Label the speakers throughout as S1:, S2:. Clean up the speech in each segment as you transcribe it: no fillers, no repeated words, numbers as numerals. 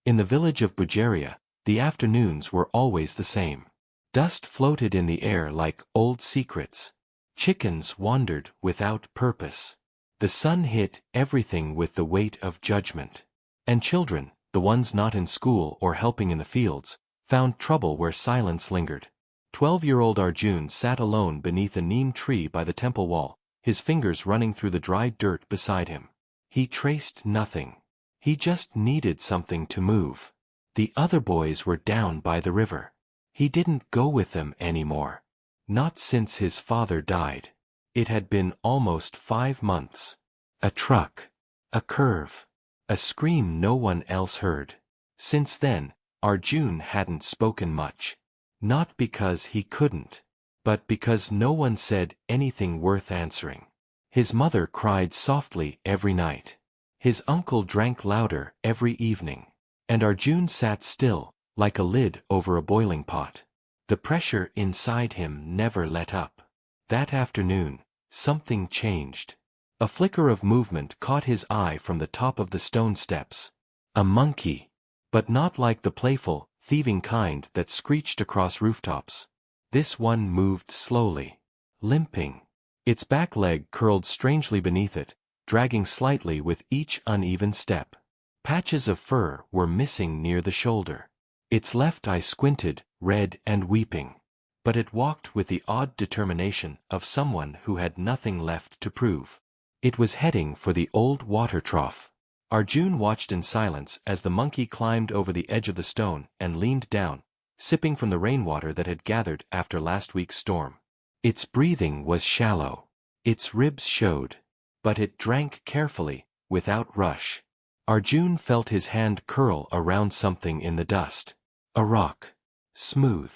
S1: In the village of Bujaria, the afternoons were always the same. Dust floated in the air like old secrets. Chickens wandered without purpose. The sun hit everything with the weight of judgment. And children, the ones not in school or helping in the fields, found trouble where silence lingered. 12-year-old Arjun sat alone beneath a neem tree by the temple wall, his fingers running through the dry dirt beside him. He traced nothing. He just needed something to move. The other boys were down by the river. He didn't go with them anymore. Not since his father died. It had been almost 5 months. A truck. A curve. A scream no one else heard. Since then, Arjun hadn't spoken much. Not because he couldn't, but because no one said anything worth answering. His mother cried softly every night. His uncle drank louder every evening. And Arjun sat still, like a lid over a boiling pot. The pressure inside him never let up. That afternoon, something changed. A flicker of movement caught his eye from the top of the stone steps. A monkey. But not like the playful, thieving kind that screeched across rooftops. This one moved slowly. Limping. Its back leg curled strangely beneath it, dragging slightly with each uneven step. Patches of fur were missing near the shoulder. Its left eye squinted, red and weeping. But it walked with the odd determination of someone who had nothing left to prove. It was heading for the old water trough. Arjun watched in silence as the monkey climbed over the edge of the stone and leaned down, sipping from the rainwater that had gathered after last week's storm. Its breathing was shallow. Its ribs showed. But it drank carefully, without rush. Arjun felt his hand curl around something in the dust. A rock. Smooth.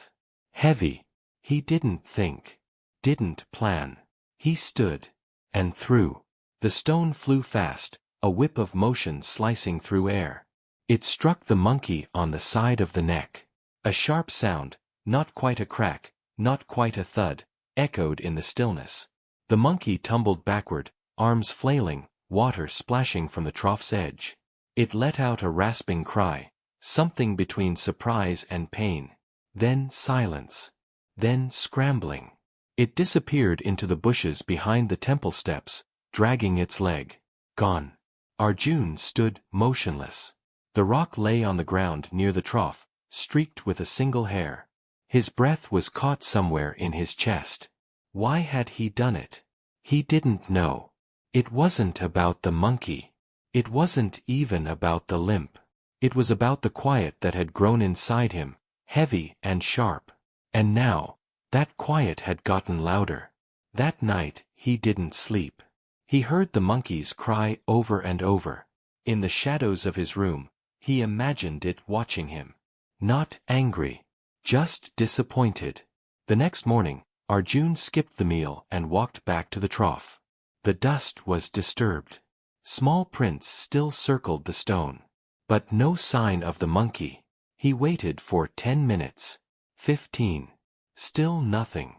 S1: Heavy. He didn't think. Didn't plan. He stood. And threw. The stone flew fast, a whip of motion slicing through air. It struck the monkey on the side of the neck. A sharp sound, not quite a crack, not quite a thud, echoed in the stillness. The monkey tumbled backward, arms flailing, water splashing from the trough's edge. It let out a rasping cry, something between surprise and pain. Then silence. Then scrambling. It disappeared into the bushes behind the temple steps, dragging its leg. Gone. Arjun stood motionless. The rock lay on the ground near the trough, streaked with a single hair. His breath was caught somewhere in his chest. Why had he done it? He didn't know. It wasn't about the monkey. It wasn't even about the limp. It was about the quiet that had grown inside him, heavy and sharp. And now, that quiet had gotten louder. That night, he didn't sleep. He heard the monkeys cry over and over. In the shadows of his room, he imagined it watching him. Not angry. Just disappointed. The next morning, Arjun skipped the meal and walked back to the trough. The dust was disturbed. Small prints still circled the stone. But no sign of the monkey. He waited for 10 minutes. 15. Still nothing.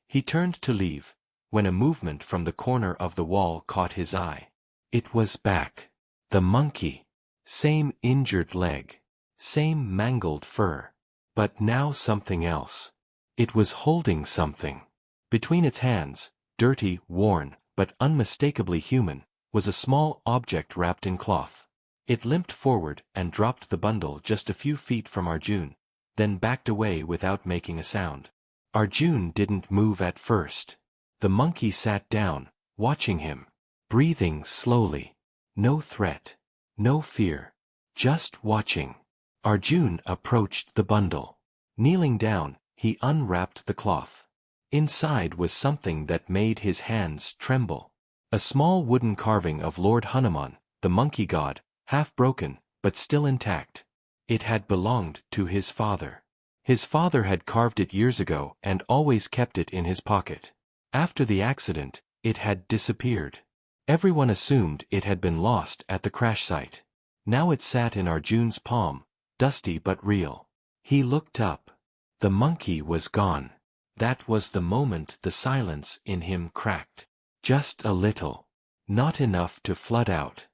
S1: He turned to leave, when a movement from the corner of the wall caught his eye. It was back. The monkey. Same injured leg. Same mangled fur. But now something else. It was holding something. Between its hands, dirty, worn, but unmistakably human, was a small object wrapped in cloth. It limped forward and dropped the bundle just a few feet from Arjun, then backed away without making a sound. Arjun didn't move at first. The monkey sat down, watching him, breathing slowly. No threat. No fear. Just watching. Arjun approached the bundle. Kneeling down, he unwrapped the cloth. Inside was something that made his hands tremble. A small wooden carving of Lord Hanuman, the monkey god, half broken, but still intact. It had belonged to his father. His father had carved it years ago and always kept it in his pocket. After the accident, it had disappeared. Everyone assumed it had been lost at the crash site. Now it sat in Arjun's palm, dusty but real. He looked up. The monkey was gone. That was the moment the silence in him cracked. Just a little. Not enough to flood out.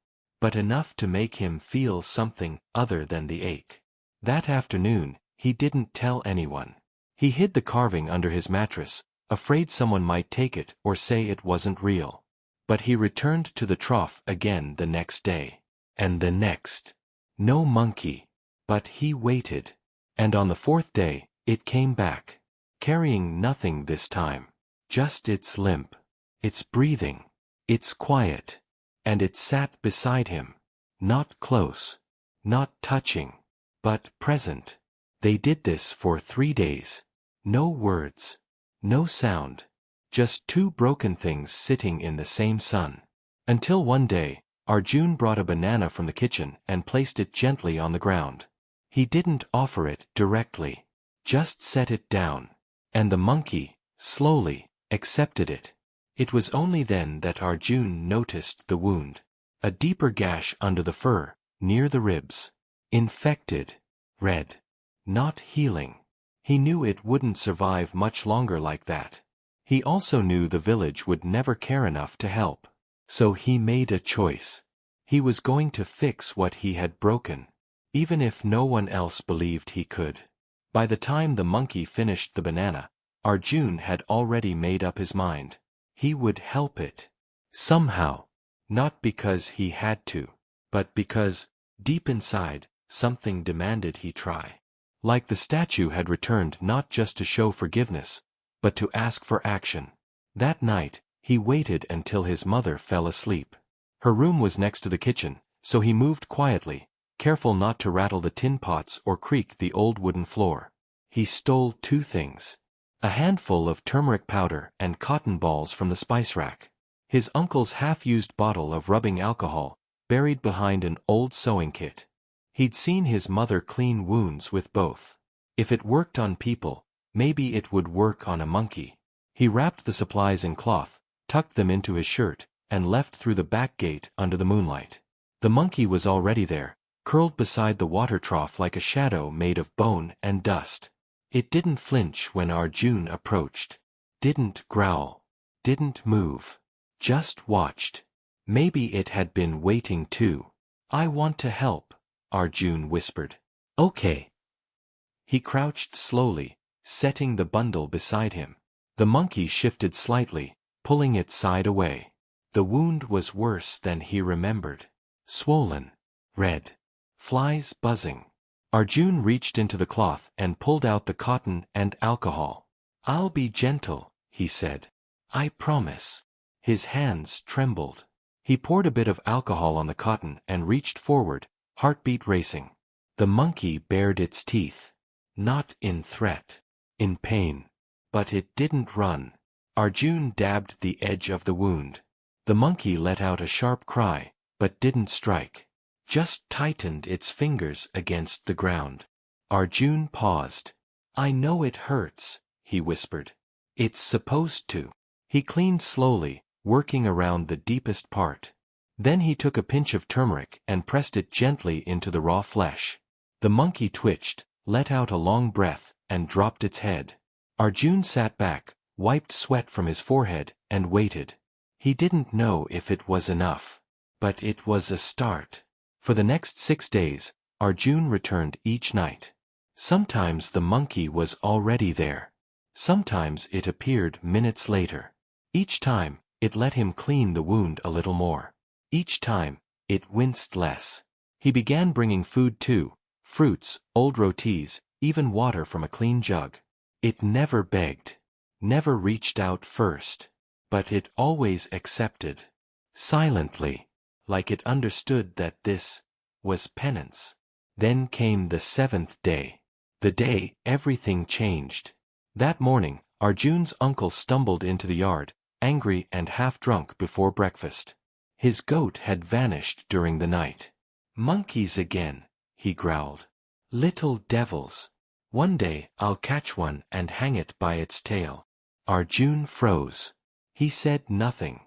S1: but enough to make him feel something other than the ache. That afternoon, he didn't tell anyone. He hid the carving under his mattress, afraid someone might take it or say it wasn't real. But he returned to the trough again the next day. And the next. No monkey. But he waited. And on the fourth day, it came back. Carrying nothing this time. Just its limp. Its breathing. Its quiet. And it sat beside him. Not close. Not touching. But present. They did this for 3 days. No words. No sound. Just two broken things sitting in the same sun. Until one day, Arjun brought a banana from the kitchen and placed it gently on the ground. He didn't offer it directly. Just set it down. And the monkey, slowly, accepted it. It was only then that Arjun noticed the wound. A deeper gash under the fur, near the ribs. Infected. Red. Not healing. He knew it wouldn't survive much longer like that. He also knew the village would never care enough to help. So he made a choice. He was going to fix what he had broken. Even if no one else believed he could. By the time the monkey finished the banana, Arjun had already made up his mind. He would help it. Somehow. Not because he had to. But because, deep inside, something demanded he try. Like the statue had returned not just to show forgiveness, but to ask for action. That night, he waited until his mother fell asleep. Her room was next to the kitchen, so he moved quietly, careful not to rattle the tin pots or creak the old wooden floor. He stole 2 things. A handful of turmeric powder and cotton balls from the spice rack. His uncle's half-used bottle of rubbing alcohol, buried behind an old sewing kit. He'd seen his mother clean wounds with both. If it worked on people, maybe it would work on a monkey. He wrapped the supplies in cloth, tucked them into his shirt, and left through the back gate under the moonlight. The monkey was already there, curled beside the water trough like a shadow made of bone and dust. It didn't flinch when Arjun approached. Didn't growl. Didn't move. Just watched. Maybe it had been waiting too. "I want to help," Arjun whispered. "Okay." He crouched slowly, setting the bundle beside him. The monkey shifted slightly, pulling its side away. The wound was worse than he remembered. Swollen. Red. Flies buzzing. Arjun reached into the cloth and pulled out the cotton and alcohol. "I'll be gentle," he said. "I promise." His hands trembled. He poured a bit of alcohol on the cotton and reached forward, heartbeat racing. The monkey bared its teeth. Not in threat. In pain. But it didn't run. Arjun dabbed the edge of the wound. The monkey let out a sharp cry, but didn't strike. Just tightened its fingers against the ground. Arjun paused. "I know it hurts," he whispered. "It's supposed to." He cleaned slowly, working around the deepest part. Then he took a pinch of turmeric and pressed it gently into the raw flesh. The monkey twitched, let out a long breath, and dropped its head. Arjun sat back, wiped sweat from his forehead, and waited. He didn't know if it was enough. But it was a start. For the next 6 days, Arjun returned each night. Sometimes the monkey was already there. Sometimes it appeared minutes later. Each time, it let him clean the wound a little more. Each time, it winced less. He began bringing food too, fruits, old rotis, even water from a clean jug. It never begged. Never reached out first. But it always accepted. Silently. Like it understood that this was penance. Then came the 7th day. The day everything changed. That morning, Arjun's uncle stumbled into the yard, angry and half-drunk before breakfast. His goat had vanished during the night. "Monkeys again," he growled. "Little devils. One day I'll catch one and hang it by its tail." Arjun froze. He said nothing.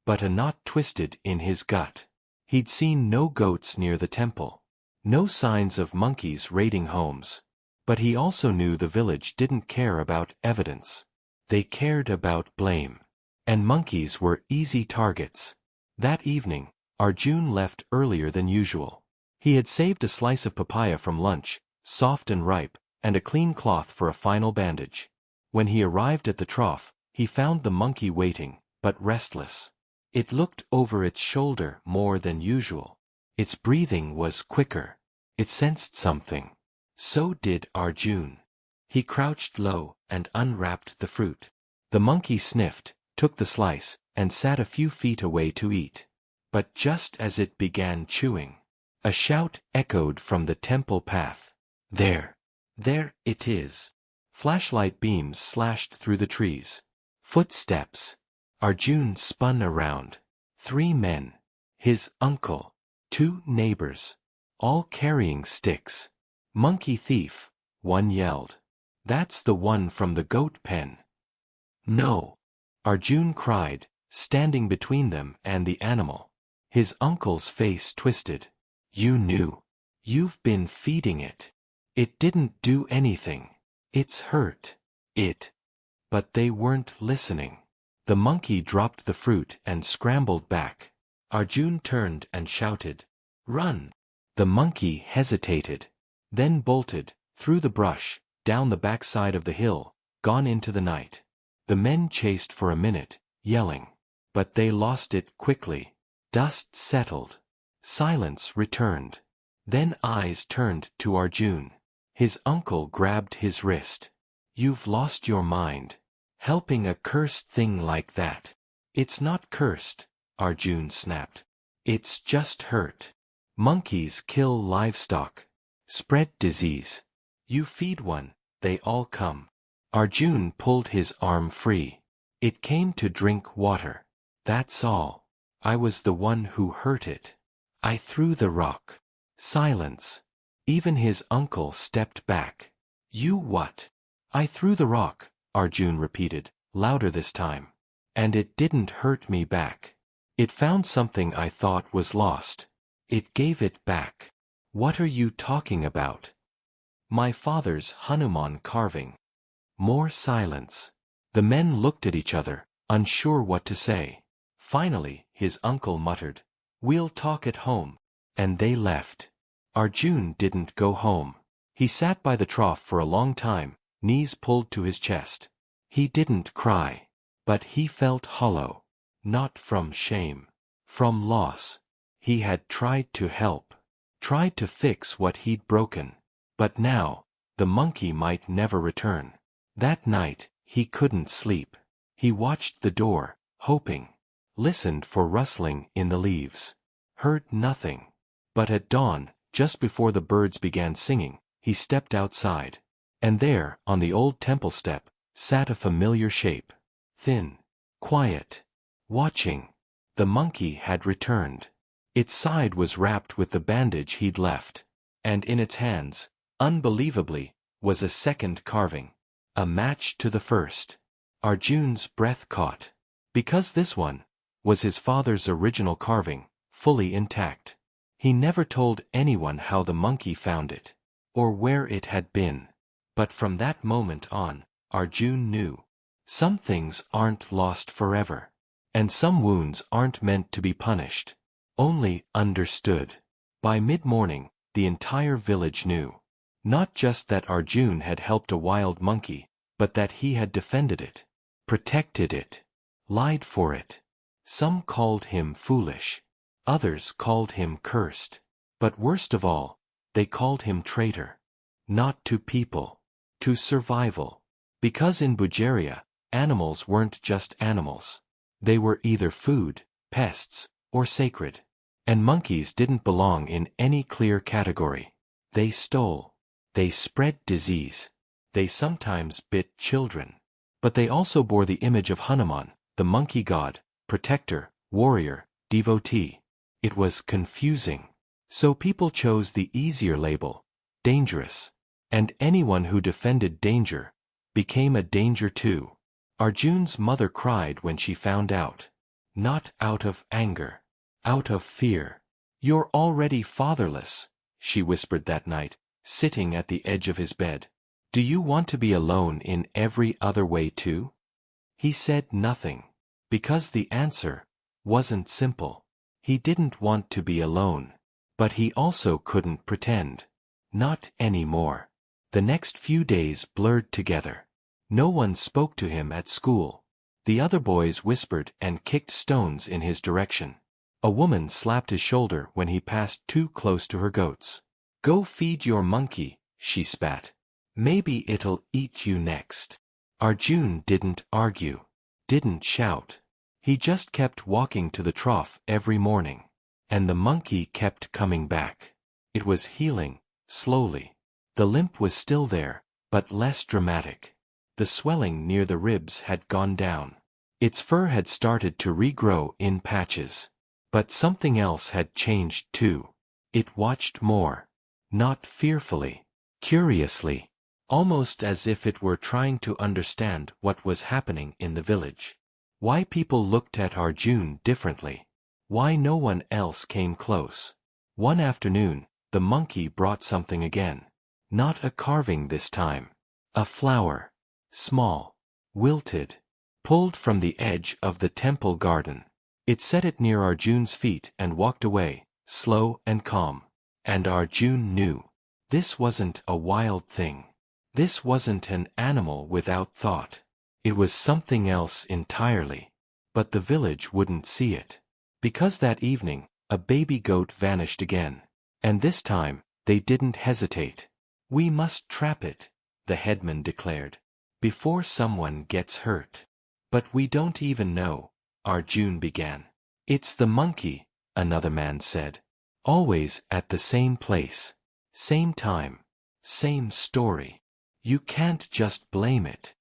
S1: But a knot twisted in his gut. He'd seen no goats near the temple. No signs of monkeys raiding homes. But he also knew the village didn't care about evidence. They cared about blame. And monkeys were easy targets. That evening, Arjun left earlier than usual. He had saved a slice of papaya from lunch, soft and ripe, and a clean cloth for a final bandage. When he arrived at the trough, he found the monkey waiting, but restless. It looked over its shoulder more than usual. Its breathing was quicker. It sensed something. So did Arjun. He crouched low and unwrapped the fruit. The monkey sniffed, took the slice, and sat a few feet away to eat. But just as it began chewing, a shout echoed from the temple path. There it is. Flashlight beams slashed through the trees. Footsteps. Arjun spun around. 3 men. His uncle. 2 neighbors. All carrying sticks. Monkey thief, one yelled. That's the one from the goat pen. No. Arjun cried, standing between them and the animal. His uncle's face twisted. You knew. You've been feeding it. It didn't do anything. It's hurt. But they weren't listening. The monkey dropped the fruit and scrambled back. Arjun turned and shouted, "Run!" The monkey hesitated, then bolted, through the brush, down the backside of the hill, gone into the night. The men chased for a minute, yelling. But they lost it quickly. Dust settled. Silence returned. Then eyes turned to Arjun. His uncle grabbed his wrist. You've lost your mind. Helping a cursed thing like that. It's not cursed, Arjun snapped. It's just hurt. Monkeys kill livestock. Spread disease. You feed one, they all come. Arjun pulled his arm free. It came to drink water. That's all. I was the one who hurt it. I threw the rock. Silence. Even his uncle stepped back. You what? I threw the rock, Arjun repeated, louder this time. And it didn't hurt me back. It found something I thought was lost. It gave it back. What are you talking about? My father's Hanuman carving. More silence. The men looked at each other, unsure what to say. Finally, his uncle muttered, "We'll talk at home." And they left. Arjun didn't go home. He sat by the trough for a long time, knees pulled to his chest. He didn't cry. But he felt hollow. Not from shame. From loss. He had tried to help. Tried to fix what he'd broken. But now, the monkey might never return. That night, he couldn't sleep. He watched the door, hoping. Listened for rustling in the leaves. Heard nothing. But at dawn, just before the birds began singing, he stepped outside. And there, on the old temple step, sat a familiar shape. Thin. Quiet. Watching. The monkey had returned. Its side was wrapped with the bandage he'd left. And in its hands, unbelievably, was a second carving. A match to the first. Arjun's breath caught. Because this one was his father's original carving, fully intact. He never told anyone how the monkey found it, or where it had been. But from that moment on, Arjun knew. Some things aren't lost forever. And some wounds aren't meant to be punished. Only understood. By mid-morning, the entire village knew. Not just that Arjun had helped a wild monkey, but that he had defended it. Protected it. Lied for it. Some called him foolish. Others called him cursed. But worst of all, they called him traitor. Not to people. To survival. Because in Bulgaria, animals weren't just animals. They were either food, pests, or sacred. And monkeys didn't belong in any clear category. They stole. They spread disease. They sometimes bit children. But they also bore the image of Hanuman, the monkey god, protector, warrior, devotee. It was confusing. So people chose the easier label, dangerous. And anyone who defended danger became a danger too. Arjun's mother cried when she found out. Not out of anger. Out of fear. You're already fatherless, she whispered that night, sitting at the edge of his bed. Do you want to be alone in every other way too? He said nothing. Because the answer wasn't simple. He didn't want to be alone. But he also couldn't pretend. Not anymore. The next few days blurred together. No one spoke to him at school. The other boys whispered and kicked stones in his direction. A woman slapped his shoulder when he passed too close to her goats. "Go feed your monkey," she spat. "Maybe it'll eat you next." Arjun didn't argue. Didn't shout. He just kept walking to the trough every morning. And the monkey kept coming back. It was healing, slowly. The limp was still there, but less dramatic. The swelling near the ribs had gone down. Its fur had started to regrow in patches. But something else had changed too. It watched more. Not fearfully. Curiously. Almost as if it were trying to understand what was happening in the village. Why people looked at Arjun differently. Why no one else came close. One afternoon, the monkey brought something again. Not a carving this time. A flower. Small. Wilted. Pulled from the edge of the temple garden. It set it near Arjun's feet and walked away, slow and calm. And Arjun knew. This wasn't a wild thing. This wasn't an animal without thought. It was something else entirely. But the village wouldn't see it. Because that evening, a baby goat vanished again. And this time, they didn't hesitate. "We must trap it," the headman declared. "Before someone gets hurt." "But we don't even know," Arjun began. "It's the monkey," another man said. "Always at the same place. Same time. Same story. You can't just blame it."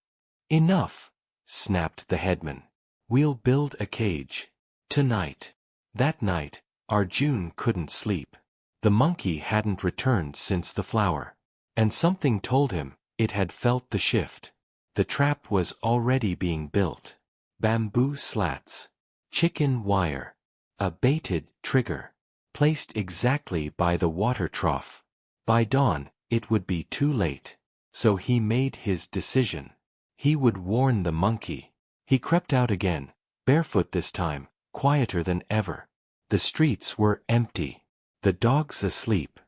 S1: "Enough," snapped the headman. "We'll build a cage. Tonight." That night, Arjun couldn't sleep. The monkey hadn't returned since the flower. And something told him it had felt the shift. The trap was already being built. Bamboo slats. Chicken wire. A baited trigger. Placed exactly by the water trough. By dawn, it would be too late. So he made his decision. He would warn the monkey. He crept out again, barefoot this time, quieter than ever. The streets were empty. The dogs asleep.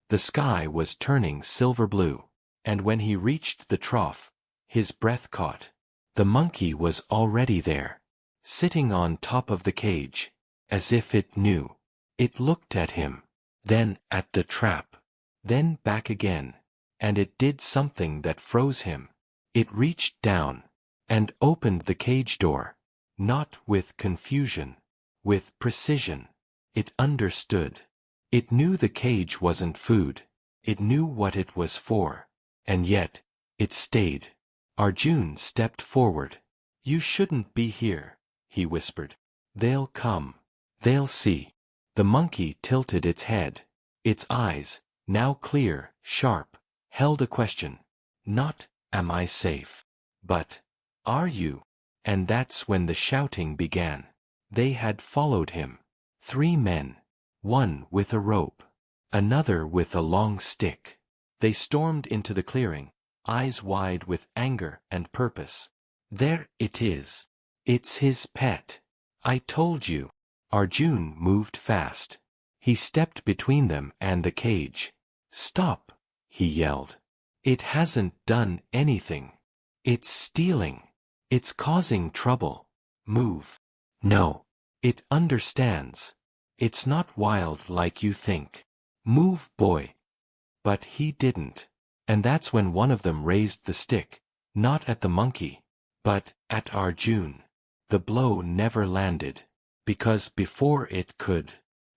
S1: The sky was turning silver blue. And when he reached the trough, his breath caught. The monkey was already there. Sitting on top of the cage. As if it knew. It looked at him. Then at the trap. Then back again. And it did something that froze him. It reached down. And opened the cage door. Not with confusion. With precision. It understood. It knew the cage wasn't food. It knew what it was for. And yet, it stayed. Arjun stepped forward. "You shouldn't be here," he whispered. "They'll come. They'll see." The monkey tilted its head. Its eyes, now clear, sharp, held a question. Not, "Am I safe?" but, "Are you?" And that's when the shouting began. They had followed him. 3 men. One with a rope. Another with a long stick. They stormed into the clearing, eyes wide with anger and purpose. "There it is. It's his pet. I told you." Arjun moved fast. He stepped between them and the cage. "Stop," he yelled. "It hasn't done anything. It's stealing. It's causing trouble. Move." "No. It understands. It's not wild like you think. Move, boy." But he didn't. And that's when one of them raised the stick, not at the monkey, but at Arjun. The blow never landed. Because before it could,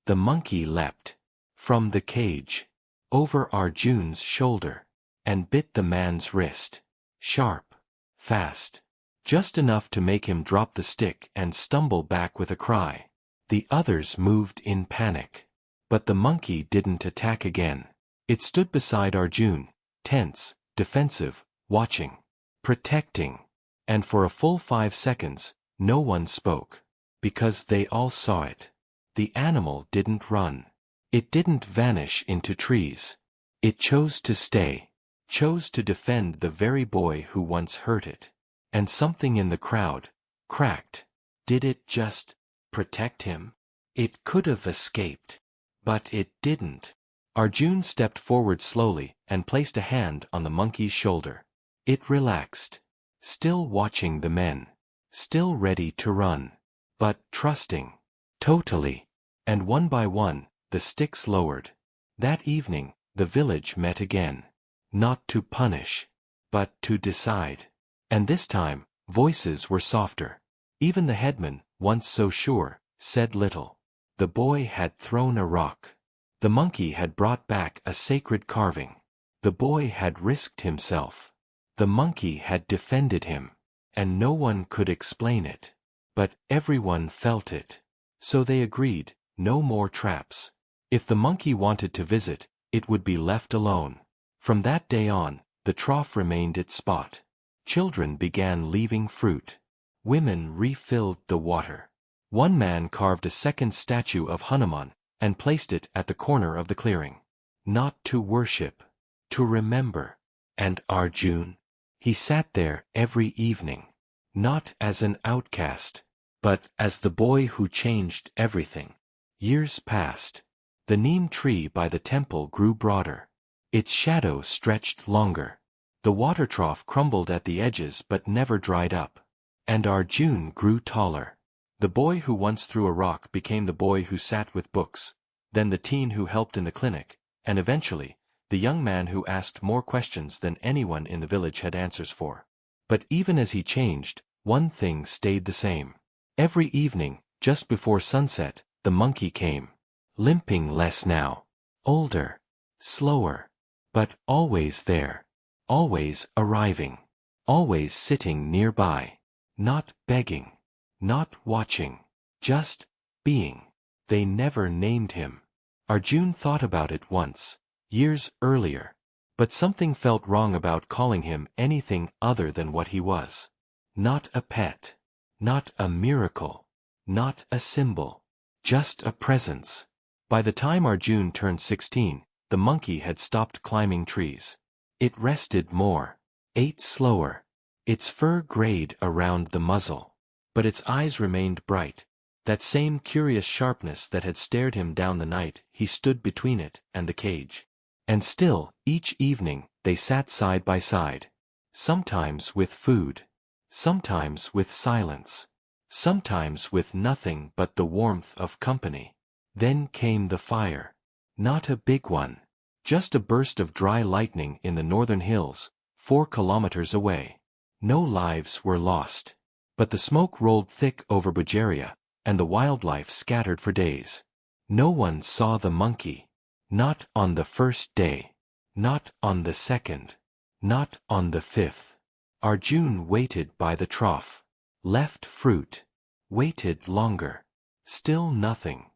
S1: the monkey leapt. From the cage. Over Arjun's shoulder. And bit the man's wrist. Sharp. Fast. Just enough to make him drop the stick and stumble back with a cry. The others moved in panic. But the monkey didn't attack again. It stood beside Arjun, tense, defensive, watching. Protecting. And for a full 5 seconds, no one spoke. Because they all saw it. The animal didn't run. It didn't vanish into trees. It chose to stay. Chose to defend the very boy who once hurt it. And something in the crowd cracked. Did it just protect him? It could have escaped. But it didn't. Arjun stepped forward slowly and placed a hand on the monkey's shoulder. It relaxed. Still watching the men. Still ready to run. But trusting. Totally. And one by one, the sticks lowered. That evening, the village met again. Not to punish, but to decide. And this time, voices were softer. Even the headman, once so sure, said little. The boy had thrown a rock. The monkey had brought back a sacred carving. The boy had risked himself. The monkey had defended him. And no one could explain it. But everyone felt it. So they agreed, no more traps. If the monkey wanted to visit, it would be left alone. From that day on, the trough remained its spot. Children began leaving fruit. Women refilled the water. One man carved a second statue of Hanuman and placed it at the corner of the clearing. Not to worship, to remember. And Arjun? He sat there every evening. Not as an outcast, but as the boy who changed everything. Years passed. The neem tree by the temple grew broader. Its shadow stretched longer. The water trough crumbled at the edges but never dried up. And Arjun grew taller. The boy who once threw a rock became the boy who sat with books, then the teen who helped in the clinic, and eventually, the young man who asked more questions than anyone in the village had answers for. But even as he changed, one thing stayed the same. Every evening, just before sunset, the monkey came. Limping less now. Older. Slower. But always there. Always arriving. Always sitting nearby. Not begging. Not watching. Just being. They never named him. Arjun thought about it once, years earlier. But something felt wrong about calling him anything other than what he was. Not a pet. Not a miracle. Not a symbol. Just a presence. By the time Arjun turned 16, the monkey had stopped climbing trees. It rested more. Ate slower. Its fur grayed around the muzzle. But its eyes remained bright. That same curious sharpness that had stared him down the night he stood between it and the cage. And still, each evening, they sat side by side. Sometimes with food. Sometimes with silence. Sometimes with nothing but the warmth of company. Then came the fire. Not a big one. Just a burst of dry lightning in the northern hills, 4 kilometers away. No lives were lost. But the smoke rolled thick over Bulgaria, and the wildlife scattered for days. No one saw the monkey. Not on the first day. Not on the second. Not on the 5th. Arjun waited by the trough. Left fruit. Waited longer. Still nothing.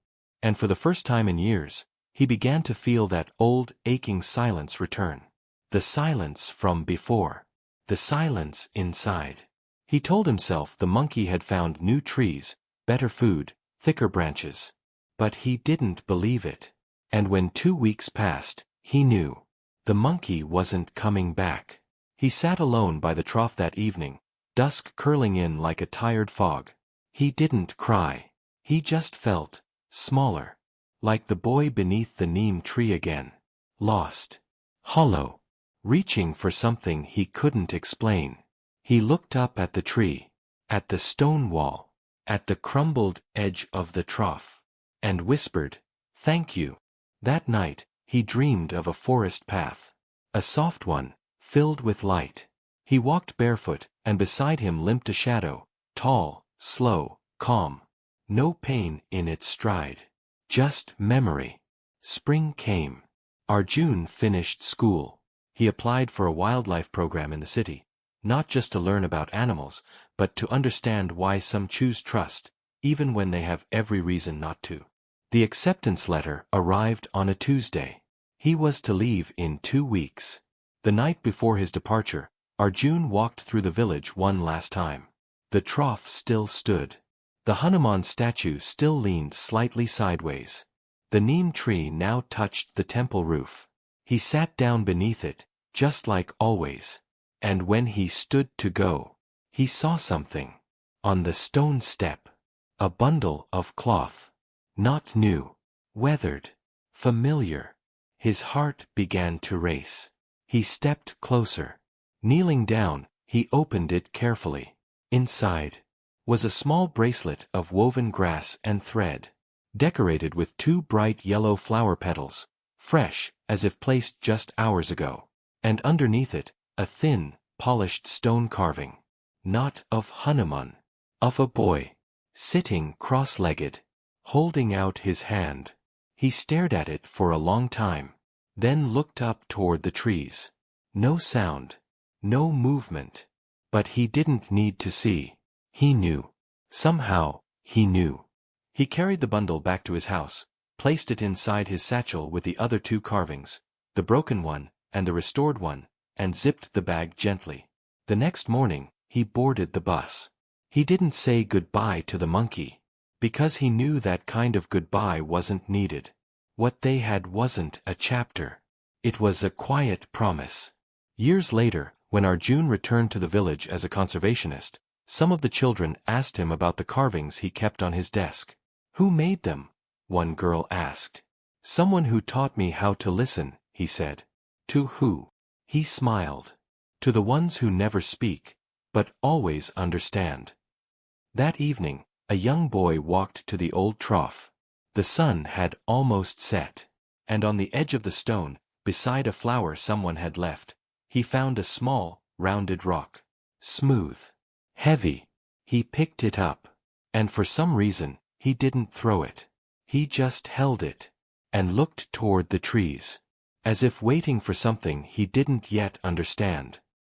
S1: And for the first time in years, he began to feel that old, aching silence return. The silence from before. The silence inside. He told himself the monkey had found new trees, better food, thicker branches. But he didn't believe it. And when 2 weeks passed, he knew. The monkey wasn't coming back. He sat alone by the trough that evening, dusk curling in like a tired fog. He didn't cry. He just felt smaller. Like the boy beneath the neem tree again. Lost. Hollow. Reaching for something he couldn't explain. He looked up at the tree. At the stone wall. At the crumbled edge of the trough. And whispered, "Thank you." That night, he dreamed of a forest path. A soft one, filled with light. He walked barefoot, and beside him limped a shadow, tall, slow, calm. No pain in its stride. Just memory. Spring came. Arjun finished school. He applied for a wildlife program in the city, not just to learn about animals, but to understand why some choose trust, even when they have every reason not to. The acceptance letter arrived on a Tuesday. He was to leave in 2 weeks. The night before his departure, Arjun walked through the village one last time. The trough still stood. The Hanuman statue still leaned slightly sideways. The neem tree now touched the temple roof. He sat down beneath it, just like always. And when he stood to go, he saw something. On the stone step. A bundle of cloth. Not new. Weathered. Familiar. His heart began to race. He stepped closer. Kneeling down, he opened it carefully. Inside was a small bracelet of woven grass and thread, decorated with 2 bright yellow flower petals, fresh, as if placed just hours ago. And underneath it, a thin, polished stone carving. Not of Hanuman. Of a boy. Sitting cross-legged. Holding out his hand. He stared at it for a long time. Then looked up toward the trees. No sound. No movement. But he didn't need to see. He knew. Somehow, he knew. He carried the bundle back to his house, placed it inside his satchel with the other 2 carvings, the broken one and the restored one, and zipped the bag gently. The next morning, he boarded the bus. He didn't say goodbye to the monkey, because he knew that kind of goodbye wasn't needed. What they had wasn't a chapter. It was a quiet promise. Years later, when Arjun returned to the village as a conservationist, some of the children asked him about the carvings he kept on his desk. "Who made them?" one girl asked. "Someone who taught me how to listen," he said. "To who?" He smiled. "To the ones who never speak, but always understand." That evening, a young boy walked to the old trough. The sun had almost set, and on the edge of the stone, beside a flower someone had left, he found a small, rounded rock. Smooth. Heavy. He picked it up. And for some reason, he didn't throw it. He just held it. And looked toward the trees. As if waiting for something he didn't yet understand.